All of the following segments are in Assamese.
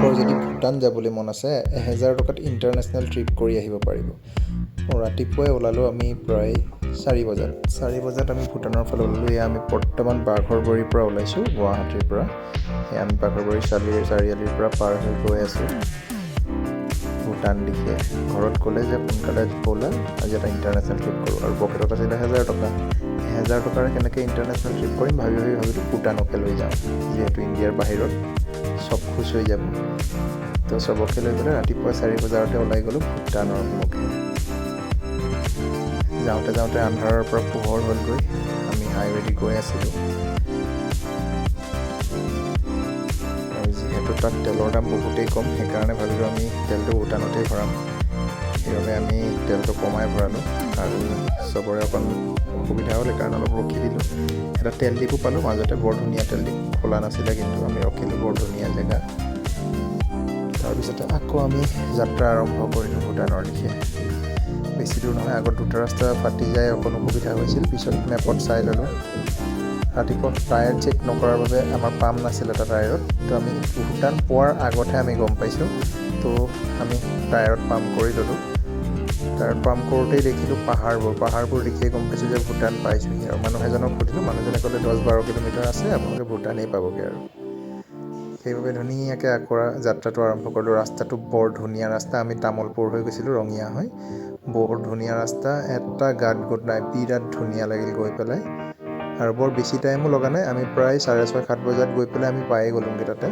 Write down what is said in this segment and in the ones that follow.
আপোনালোকৰ যদি ভূটান যাবলৈ মন আছে 1000 টকাত ইণ্টাৰনেশ্যনেল ট্ৰিপ কৰি আহিব পাৰিব। ৰাতিপুৱাই ওলালোঁ আমি প্ৰায় 4 বজাত আমি ভূটানৰ ফালে ওলালোঁ। এয়া আমি বৰ্তমান বাঘৰবৰীৰ পৰা ওলাইছোঁ, গুৱাহাটীৰ পৰা। এয়া আমি বাঘৰবৰী চাৰিআলিৰ পৰা পাৰ হৈ গৈ আছোঁ ভূটান দিশে। ঘৰত ক'লে যে সোনকালে ব'লা, আজি এটা ইণ্টাৰনেশ্যনেল ট্ৰিপ কৰোঁ। আৰু পকেটত আছিলে 1000 টকা। 1000 টকাৰে কেনেকৈ ইণ্টাৰনেশ্যনেল ট্ৰিপ কৰিম ভাবিলোঁ ভূটানকে লৈ যাওঁ, যিহেতু ইণ্ডিয়াৰ বাহিৰত চব খোজ হৈ যাব। তো চবকে লৈ পেলাই ৰাতিপুৱা 4 বজাতে ওলাই গ'লোঁ ভূটানৰ মুখে। যাওঁতে আন্ধাৰৰ পৰা পোহৰ হ'লগৈ। আমি হাইৱেদি গৈ আছিলোঁ আৰু যিহেতু তাত তেলৰ দাম বহুতেই কম, সেইকাৰণে ভাবিলোঁ আমি তেলটো ভূটানতেই ভৰাম। সেইবাবে আমি তেলটো কমাই ভৰালোঁ আৰু চবৰে অকণ অসুবিধা হ'ল, সেইকাৰণে অলপ ৰখি দিলোঁ। এটা তেল ডিপু পালোঁ মাজতে, বৰ ধুনীয়া তেল ডিপু, খোলা নাছিলে কিন্তু আমি ৰখিলোঁ, বৰ ধুনীয়া জেগা। তাৰপিছতে আকৌ আমি যাত্ৰা আৰম্ভ কৰিলোঁ ভূটানৰ দিশে। বেছি দূৰ নহয়, আগত দুটা ৰাস্তা ফাটি যায়, অকণ অসুবিধা হৈছিল। পিছত মেপত চাই ল'লোঁ। ৰাতিপুৱা টায়াৰ চেক নকৰাৰ বাবে আমাৰ পাম্প নাছিল এটা টায়াৰত। তো আমি ভূটান পোৱাৰ আগতহে আমি গম পাইছোঁ। তো আমি টায়াৰত পাম্প কৰি ল'লোঁ। টায়াৰত পাম্প কৰোঁতেই দেখিলোঁ পাহাৰবোৰ দেখিয়ে গম পাইছোঁ যে ভূটান পাইছোঁহি। আৰু মানুহ এজনক সুধিলোঁ, মানুহজনে ক'লে 10-12 কিলোমিটাৰ আছে, আপোনালোকে ভূটানেই পাবগৈ আৰু। সেইবাবে ধুনীয়াকৈ আকৌ যাত্ৰাটো আৰম্ভ কৰিলোঁ। ৰাস্তাটো বৰ ধুনীয়া ৰাস্তা। আমি তামোলপুৰ হৈ গৈছিলোঁ, ৰঙিয়া হৈ। বহুত ধুনীয়া ৰাস্তা, এটা গাঁত গোট নাই, বিৰাট ধুনীয়া লাগিল গৈ পেলাই। আৰু বৰ বেছি টাইমো লগা নাই, আমি প্ৰায় 6:30-7 বজাত গৈ পেলাই আমি পায়ে গ'লোঁগৈ তাতে।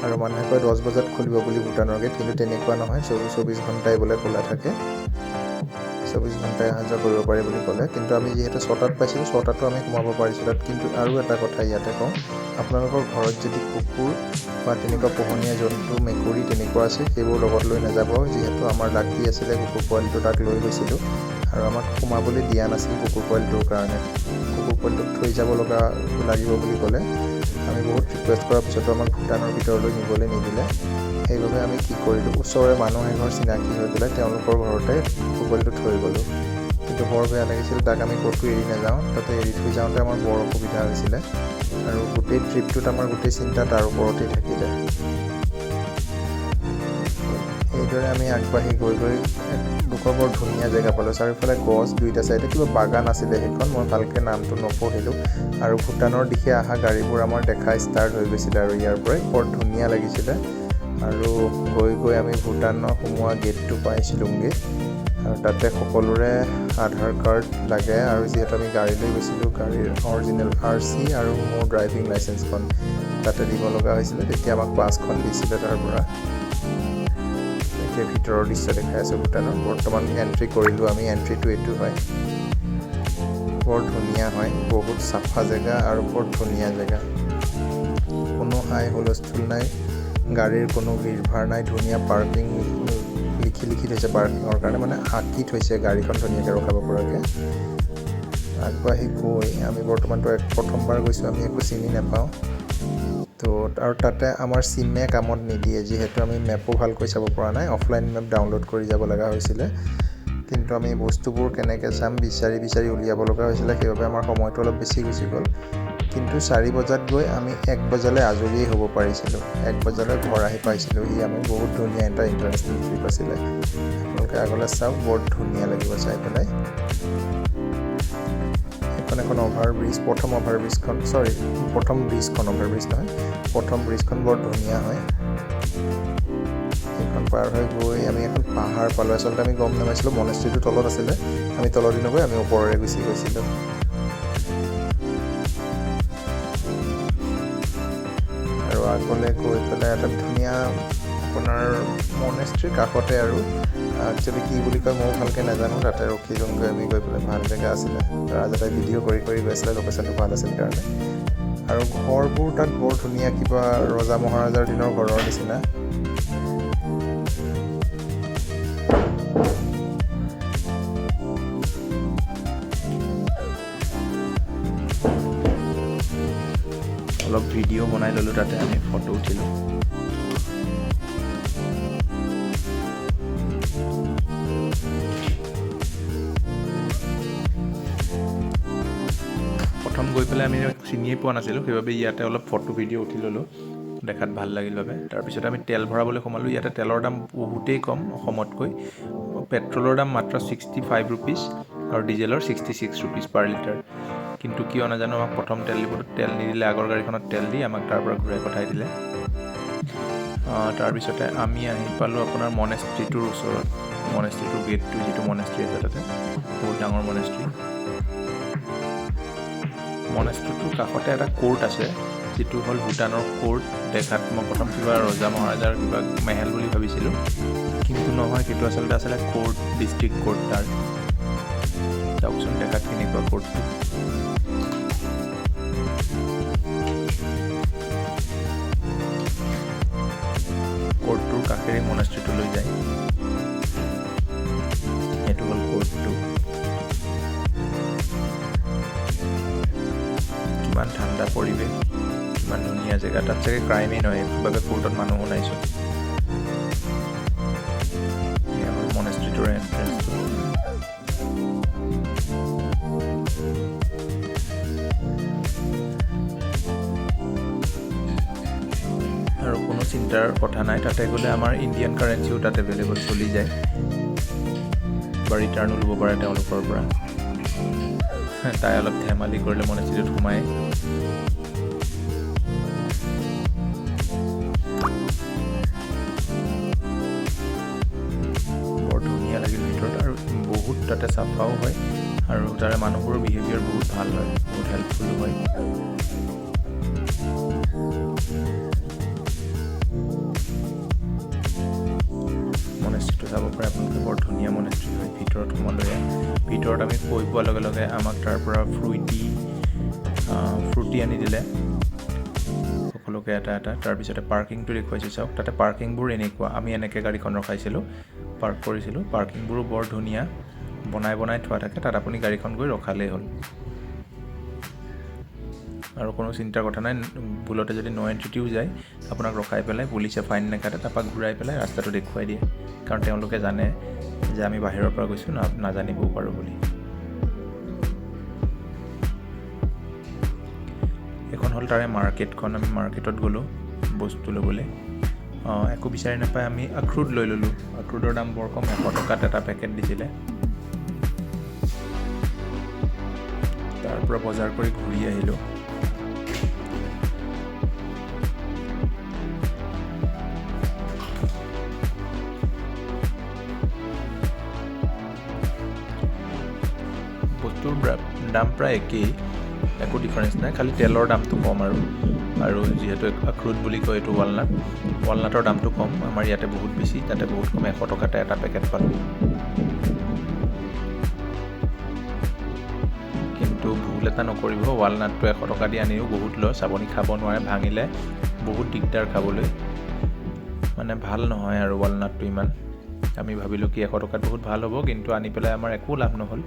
আৰু মানুহে কয় 10 বজাত খুলিব বুলি ভূটানৰ গেট, কিন্তু তেনেকুৱা নহয়, 24 ঘণ্টাই বোলে খোলা থাকে। 24 ঘণ্টাই অহা যোৱা কৰিব পাৰি বুলি ক'লে। কিন্তু আমি যিহেতু 6টাত পাইছিলোঁ, 6টাতো আমি সোমাব পাৰিছোঁ তাত। কিন্তু আৰু এটা কথা ইয়াতে কওঁ, আপোনালোকৰ ঘৰত যদি কুকুৰ বা তেনেকুৱা পোহনীয়া জন্তু, মেকুৰী তেনেকুৱা আছে, সেইবোৰ লগত লৈ নাযাব। যিহেতু আমাৰ লাকি আছিলে, কুকুৰ পোৱালিটো তাক লৈ গৈছিলোঁ আৰু আমাক সোমাবলৈ দিয়া নাছিল কুকুৰ পোৱালিটোৰ কাৰণে। কুকুৰ পোৱালিটোক থৈ যাব লাগিব বুলি ক'লে। আমি বহুত ৰিকুৱেষ্ট কৰাৰ পিছতো আমাক ভূটানৰ ভিতৰলৈ নিবলৈ নিদিলে। সেইবাবে আমি কি কৰিলোঁ, ওচৰৰে মানুহ এঘৰ চিনাকি হৈ পেলাই তেওঁলোকৰ ঘৰতে কুকুৰ পোৱালিটো থৈ গ'লোঁ। কিন্তু বৰ বেয়া লাগিছিল, তাক আমি ক'তো এৰি নাযাওঁ। তাতে এৰি থৈ যাওঁতে আমাৰ বৰ অসুবিধা হৈছিলে আৰু গোটেই ট্ৰিপটোত আমাৰ গোটেই চিন্তা তাৰ ওপৰতেই থাকিলে। এইদৰে আমি আগবাঢ়ি গৈ এডোখৰ বৰ ধুনীয়া জেগা পালোঁ। চাৰিওফালে গছ, দুইটা চাইডে কিবা বাগান আছিলে সেইখন, মই ভালকৈ নামটো নপঢ়িলোঁ। আৰু ভূটানৰ দিশে অহা গাড়ীবোৰ আমাৰ দেখা ষ্টাৰ্ট হৈ গৈছিলে আৰু ইয়াৰ পৰাই বৰ ধুনীয়া লাগিছিলে। আৰু গৈ আমি ভূটানৰ সোমোৱা গেটটো পাইছিলোঁগৈ। আৰু তাতে সকলোৰে আধাৰ কাৰ্ড লাগে, আৰু যিহেতু আমি গাড়ী লৈ গৈছিলোঁ, গাড়ীৰ অৰিজিনেল RC আৰু মোৰ ড্ৰাইভিং লাইচেঞ্চখন তাতে দিব লগা হৈছিলে। তেতিয়া আমাক পাছখন দিছিলে তাৰ পৰা। এতিয়া ভিতৰৰ দৃশ্য দেখাই আছোঁ ভূটানৰ। বৰ্তমান এণ্ট্ৰি কৰিলোঁ আমি, এণ্ট্ৰিটো এইটো হয়। বৰ ধুনীয়া হয়, বহুত চাফা জেগা আৰু বৰ ধুনীয়া জেগা। কোনো হাই হুলস্থুল নাই, গাড়ীৰ কোনো ভিৰ ভাৰ নাই, ধুনীয়া পাৰ্কিং লিখি থৈছে পাৰ্কিঙৰ কাৰণে, মানে আঁকি থৈছে গাড়ীখন ধুনীয়াকৈ ৰখাব পৰাকৈ। আগবাঢ়ি গৈ আমি বৰ্তমানটো প্ৰথমবাৰ গৈছোঁ, আমি একো চিনি নাপাওঁ। তো আৰু তাতে আমাৰ চিমে কামত নিদিয়ে, যিহেতু আমি মেপো ভালকৈ চাব পৰা নাই, অফলাইন মেপ ডাউনলোড কৰি যাব লগা হৈছিলে। কিন্তু আমি বস্তুবোৰ কেনেকৈ চাম বিচাৰি উলিয়াব লগা হৈছিলে, সেইবাবে আমাৰ সময়টো অলপ বেছি গুচি গ'ল। কিন্তু 4 বজাত গৈ আমি 1 বজালৈ আজৰিয়েই হ'ব পাৰিছিলোঁ। 1 বজালৈ ঘৰ আহি পাইছিলোঁ। আমি বহুত ধুনীয়া এটা ইণ্টাৰনেশ্যনেল ট্ৰিপ আছিলে। আপোনালোকে আগলৈ চাওক, বৰ ধুনীয়া লাগিব চাই পেলাই। এখন অভাৰব্ৰিজ, প্ৰথম ব্ৰিজখন বৰ ধুনীয়া হয়। সেইখন পাৰ হৈ গৈ আমি এখন পাহাৰ পালোঁ। আচলতে আমি গম নাপাইছিলোঁ, মনেষ্ট্ৰীটো তলত আছিলে, আমি তলদি নগৈ আমি ওপৰেৰে গুচি গৈছিলোঁ। আৰু আগলৈ গৈ পেলাই এটা ধুনীয়া আপোনাৰ মনেষ্ট্ৰীৰ কাষতে আৰু একচুৱেলি কি বুলি কয় ময়ো ভালকৈ নাজানো, তাতে ৰখিলোঁগৈ আমি গৈ পেলাই। ভাল জেগা আছিলে, ৰাজহাঁহে ভিডিঅ' কৰি গৈ আছিলে, লোকেশ্যনটো ভাল আছিল কাৰণে। আৰু ঘৰবোৰ তাত বৰ ধুনীয়া, কিবা ৰজা মহাৰাজাৰ দিনৰ ঘৰৰ নিচিনা। অলপ ভিডিঅ' বনাই ল'লোঁ, তাতে আমি ফটো উঠিলোঁ। প্ৰথম গৈ পেলাই আমি চিনিয়ে পোৱা নাছিলোঁ, সেইবাবে ইয়াতে অলপ ফটো ভিডিঅ' উঠি ল'লোঁ। দেখাত ভাল লাগিল বাবে। তাৰপিছত আমি তেল ভৰাবলৈ সোমালোঁ। ইয়াতে তেলৰ দাম বহুতেই কম অসমতকৈ। পেট্ৰলৰ দাম মাত্ৰ 65 ৰুপিজ আৰু ডিজেলৰ 66 ৰুপিজ পাৰ লিটাৰ। কিন্তু কিয় নাজানো আমাক প্ৰথম তেল নিদিলে, আগৰ গাড়ীখনত তেল দি আমাক তাৰ পৰা ঘূৰাই পঠাই দিলে। তাৰপিছতে আমি আহি পালোঁ আপোনাৰ মনেষ্ট্ৰিটোৰ ওচৰত। মনেষ্ট্ৰিটোৰ গেটটো, যিটো মনেষ্ট্ৰি আছে তাতে, বহুত ডাঙৰ মনেষ্ট্ৰি। মনেষ্ট্ৰিটোৰ কাষতে এটা কোৰ্ট আছে, যিটো হ'ল ভূটানৰ কোৰ্ট। দেখাত মই প্ৰথম কিবা ৰজা মহাৰাজাৰ কিবা মেহেল বুলি ভাবিছিলোঁ, কিন্তু নহয়, সেইটো আচলতে আছিলে কোৰ্ট, ডিষ্ট্ৰিক্ট কোৰ্ট তাৰ। চাওকচোন দেখাত কেনেকুৱা কোৰ্টটো। কোৰ্টটোৰ কাষেৰে মনেষ্ট্ৰিটো লৈ যায়। সেইটো হ'ল কোৰ্টটো। কিমান ঠাণ্ডা পৰিৱেশ, কিমান ধুনীয়া জেগা। তাত চাগে ক্ৰাইমেই নহয়, সেইবাবে কোৰ্টত মানুহ শুনাইছোঁ। এয়া হ'ল মনেষ্ট্ৰিটোৰ এণ্ট্ৰেঞ্চটো। আৰু কোনো চিন্তাৰ কথা নাই, তাতে গ'লে আমাৰ ইণ্ডিয়ান কাৰেঞ্চিও তাত এভেইলেবল চলি যায়, বা ৰিটাৰ্ণো ল'ব পাৰে তেওঁলোকৰ পৰা। তাই অলপ ধেমালি কৰিলে মনেষ্ট্ৰিটোত সোমাই। বৰ ধুনীয়া লাগিল ভিতৰত, আৰু বহুত তাতে চাফাও হয়, আৰু তাৰে মানুহবোৰৰ বিহেভিয়াৰ বহুত ভাল হয়, বহুত হেল্পফুলো হয়। মনেষ্ট্ৰিটো চাব পাৰে আপোনালোকে, বৰ ধুনীয়া মনেষ্ট্ৰি হয়। ভিতৰত সোমালৈ ভিতৰত আমি গৈ পোৱাৰ লগে লগে আমাক তাৰ পৰা ফ্ৰুটি আনি দিলে সকলোকে এটা এটা। তাৰপিছতে পাৰ্কিংটো দেখুৱাইছোঁ, চাওক তাতে পাৰ্কিংবোৰ এনেকুৱা। আমি এনেকৈ গাড়ীখন ৰখাইছিলোঁ, পাৰ্ক কৰিছিলোঁ। পাৰ্কিংবোৰো বৰ ধুনীয়া, বনাই থোৱা থাকে। তাত আপুনি গাড়ীখন গৈ ৰখালেই হ'ল, আৰু কোনো চিন্তাৰ কথা নাই। ভুলতে যদি ন এণ্ট্ৰিটিও যায়, আপোনাক ৰখাই পেলাই পুলিচে ফাইন নেকাটে, তাৰপৰা ঘূৰাই পেলাই ৰাস্তাটো দেখুৱাই দিয়ে, কাৰণ তেওঁলোকে জানে যে আমি বাহিৰৰ পৰা গৈছোঁ, নাজানিবও পাৰোঁ বুলি। এখন হ'ল তাৰে মাৰ্কেটখন। আমি মাৰ্কেটত গ'লোঁ বস্তু ল'বলৈ। একো বিচাৰি নাপায় আমি আখৰোট লৈ ল'লোঁ। আখৰোটৰ দাম বৰ কম, 100 টকাত এটা পেকেট দিছিলে। তাৰ পৰা বজাৰ কৰি ঘূৰি আহিলোঁ। বস্তুৰ দাম প্ৰায় একেই, একো ডিফাৰেঞ্চ নাই, খালি তেলৰ দামটো কম। আৰু যিহেতু আখৰোট বুলি কয় এইটো ৱালনাটৰ দামটো কম। আমাৰ ইয়াতে বহুত বেছি, তাতে বহুত কম, 100 টকাতে এটা পেকেট পালোঁ। কিন্তু ভুল এটা নকৰিব, ৱালনাটটো 100 টকা দি আনিও বহুত লছ। আপুনি খাব নোৱাৰে, ভাঙিলে বহুত দিগদাৰ খাবলৈ, মানে ভাল নহয় আৰু ৱালনাটটো ইমান। আমি ভাবিলোঁ কি 100 টকাত বহুত ভাল হ'ব, কিন্তু আনি পেলাই আমাৰ একো লাভ নহ'ল।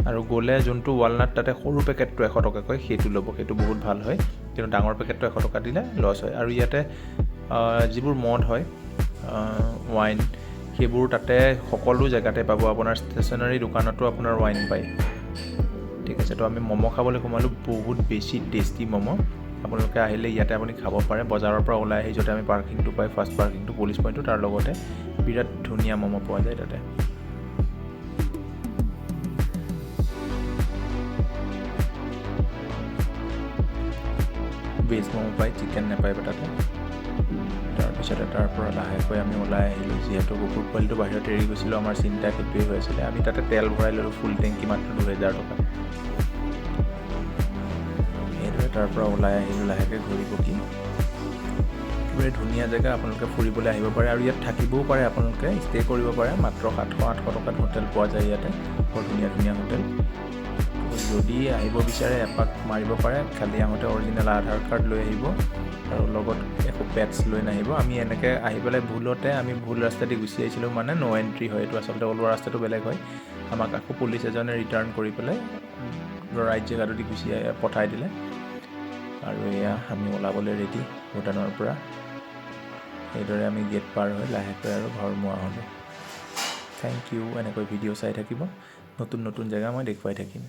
আৰু গ'লে যোনটো ৱালনাট তাতে সৰু পেকেটটো 100 টকাকৈ, সেইটো ল'ব, সেইটো বহুত ভাল হয়। কিন্তু ডাঙৰ পেকেটটো 100 টকা দিলে লছ হয়। আৰু ইয়াতে যিবোৰ মদ হয়, ৱাইন, সেইবোৰ তাতে সকলো জেগাতে পাব। আপোনাৰ ষ্টেচনাৰী দোকানতো আপোনাৰ ৱাইন পায়, ঠিক আছে। তো আমি ম'ম' খাবলৈ সোমালোঁ, বহুত বেছি টেষ্টি ম'ম'। আপোনালোকে আহিলে ইয়াতে আপুনি খাব পাৰে। বজাৰৰ পৰা ওলাই আহি য'তে আমি পাৰ্কিংটো পাই, ফাৰ্ষ্ট পাৰ্কিংটো পুলিচ পইণ্টটো, তাৰ লগতে বিৰাট ধুনীয়া ম'ম' পোৱা যায় তাতে। ভেজ ম'ম' পায়, চিকেন নাপায় তাতে। তাৰপিছতে তাৰ পৰা লাহেকৈ আমি ওলাই আহিলোঁ। যিহেতু কুকুৰ পোৱালিটো বাহিৰত এৰি গৈছিলোঁ, আমাৰ চিন্তা সেইটোৱেই হৈ আছিলে। আমি তাতে তেল ভৰাই ল'লোঁ, ফুল টেংকি, মাত্ৰ 2000 টকা। সেইদৰে তাৰ পৰা ওলাই আহিলোঁ লাহেকৈ ঘূৰি পকি। একেবাৰে ধুনীয়া জেগা, আপোনালোকে ফুৰিবলৈ আহিব পাৰে, আৰু ইয়াত থাকিবও পাৰে, আপোনালোকে ষ্টে' কৰিব পাৰে। মাত্ৰ 700-800 টকাত হোটেল পোৱা যায় ইয়াতে, বৰ ধুনীয়া ধুনীয়া হোটেল। যদি আহিব বিচাৰে এপাক মাৰিব পাৰে, খালি আহোঁতে অৰিজিনেল আধাৰ কাৰ্ড লৈ আহিব, আৰু লগত একো পেটছ লৈ নাহিব। আমি এনেকৈ আহি পেলাই আমি ভুল ৰাস্তা দি গুচি আহিছিলোঁ, মানে ন' এণ্ট্ৰি হয় এইটো, আচলতে ওলোৱা ৰাস্তাটো বেলেগ হয়। আমাক আকৌ পুলিচ এজনে ৰিটাৰ্ণ কৰি পেলাই ৰাইট জেগাটো দি পঠাই দিলে। আৰু এয়া আমি ওলাবলৈ ৰেডি ভূটানৰ পৰা। সেইদৰে আমি গেট পাৰ হৈ লাহেকৈ আৰু ঘৰমুৱা হ'লোঁ। Thank U. এনেকৈ ভিডিঅ' চাই থাকিব, নতুন নতুন জেগা মই দেখুৱাই থাকিম।